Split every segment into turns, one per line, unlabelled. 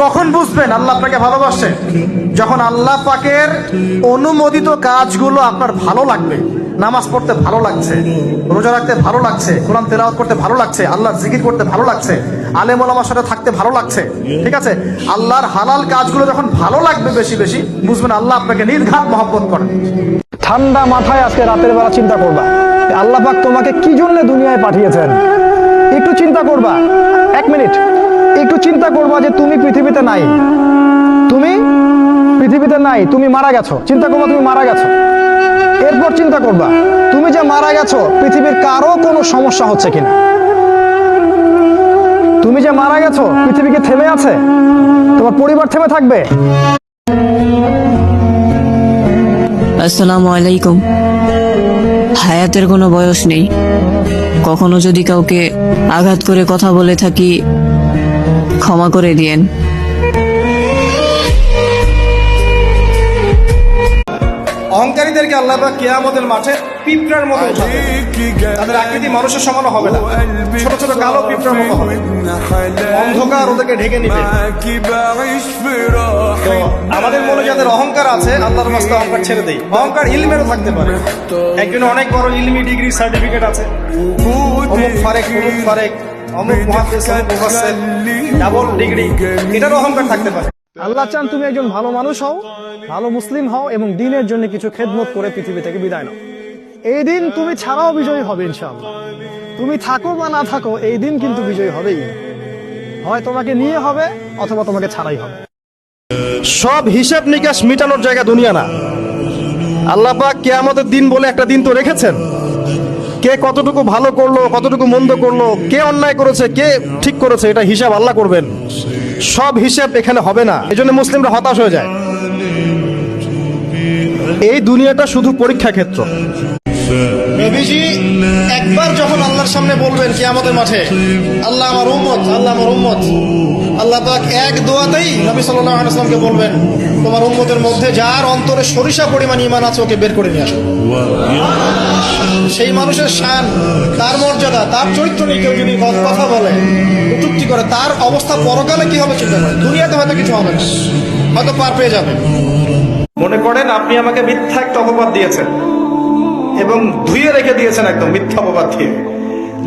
কখন বুঝবেন আল্লাহ আপনাকে ভালোবাসে? যখন আল্লাহ পাকের অনুমোদিত কাজগুলো আপনার ভালো লাগবে। নামাজ পড়তে ভালো লাগছে, রোজা রাখতে ভালো লাগছে, কোরআন তেলাওয়াত করতে ভালো লাগছে, আল্লাহর জিকির করতে ভালো লাগছে, আলেম ওলামার সাথে থাকতে ভালো লাগছে। ঠিক আছে, আল্লাহর হালাল কাজগুলো যখন ভালো লাগবে বেশি বেশি, বুঝবেন আল্লাহ আপনাকে নির্ঘাত মহব্বত করেন।
ঠান্ডা মাথায় আজকে রাতের বেলা চিন্তা করবা আল্লাহ পাক তোমাকে কি জন্য দুনিয়ায় পাঠিয়েছেন। একটু চিন্তা করবা, 1 মিনিট একটু চিন্তা করবা যে তুমি পৃথিবীতে নাই, তুমি পৃথিবীতে নাই, তুমি মারা গেছো। চিন্তা করবা তুমি মারা গেছো। এরপর চিন্তা করবা তুমি যে মারা গেছো পৃথিবীর কারো কোনো সমস্যা হচ্ছে কিনা। তুমি যে মারা গেছো পৃথিবী কি থেমে আছে? তোমার পরিবার থেমে থাকবে?
আসসালামু আলাইকুম। হায়াতের কোনো বয়স নেই। কখনো যদি কাউকে আঘাত করে কথা বলে থাকি, ক্ষমা করে দিয়েন।
অহংকারীদেরকে আল্লাহ পাক কিয়ামতের মাঠে পিঁপড়ার মতো উঠাবে। তাদের আকৃতি মানুষের সমান হবে না, ছোট ছোট কালো পিঁপড়ার মতো হবে। অন্ধকার ওদেরকে ঢেকে নিবে। তো আমাদের মনে যাদের অহংকার আছে, আল্লাহর রাস্তায় অহংকার ছেড়ে দেই। অহংকার ইলমেরও থাকতে পারে। একজনের অনেক বড় ইলমি ডিগ্রি সার্টিফিকেট আছে, অমুক ফারেক অমুক ফারেক, অমুক মুহাদ্দিস অমুক মুফাসসির, ডাবল ডিগ্রি, এটারও অহংকার থাকতে পারে।
আল্লাহ চান তুমি একজন ভালো মানুষ হও, ভালো মুসলিম হও এবং দ্বীনের জন্য কিছু খেদমত করে পৃথিবী থেকে বিদায় নাও। এই দিন তুমি ছাড়াও বিজয়ী হবে ইনশাআল্লাহ। তুমি থাকো বা না থাকো, এই দিন কিন্তু বিজয়ী হবেই। হয় তোমাকে নিয়ে হবে অথবা তোমাকে ছাড়াই হবে।
সব হিসাব নিকাশ মিটানোর জায়গা দুনিয়া না। আল্লাহ পাক কিয়ামতের দিন বলে একটা দিন তো রেখেছেন। কে কতটুকু ভালো করলো, কতটুকু মন্দ করলো, কে অন্যায় করেছে, কে ঠিক করেছে, এটা হিসাব আল্লাহ করবেন। সব হিসাব এখানে হবে না। এজন্য মুসলিমরা হতাশ হয়ে যায়। এই দুনিয়াটা শুধু পরীক্ষা ক্ষেত্র।
নবীজি একবার যখন আল্লাহর সামনে বলবেন কিয়ামতের মাঠে, আল্লাহ আমার উম্মত, আল্লাহ আমার উম্মত, আল্লাহ পাক এক দোয়াতেই নবী সাল্লাল্লাহু আলাইহি ওয়াসাল্লামকে বলবেন, তোমার উম্মতের মধ্যে যার অন্তরে সরিষা পরিমাণ ঈমান আছে ওকে বের করে নিয়ে আসো। সেই মানুষের শান, তার মর্যাদা, তার চরিত্র নিয়ে কেউ যদি কথা বলে, কটূক্তি করে, তার অবস্থা পরকালে কি হবে চিন্তা করে। দুনিয়াতে হয়তো কিছু হবে না, হয়তো পার পেয়ে যাবে। মনে করেন আপনি আমাকে মিথ্যা একটা অপবাদ দিয়েছেন এবং ধুয়ে রেখে দিয়েছেন একদম মিথ্যা অপবাদ দিয়ে।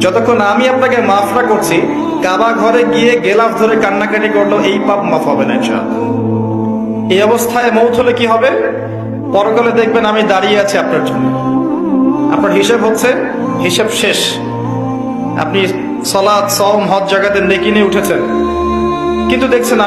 যতক্ষণ আমি আপনাকে মাফ না করছি, কাবা ঘরে গিয়ে গেলাফ ধরে কান্নাকাটি করলো, এই পাপ মাফ হবে না ইনশাআল্লাহ। এই অবস্থায় মৌত হলে কি হবে? পরকালে দেখবেন আমি দাঁড়িয়ে আছি আপনার জন্য। আপনার হিসাব হচ্ছে, হিসাব শেষ। আপনি সালাত, সওম, হজ জাকাতের নেকি নিয়ে উঠেছেন, কিন্তু দেখছেন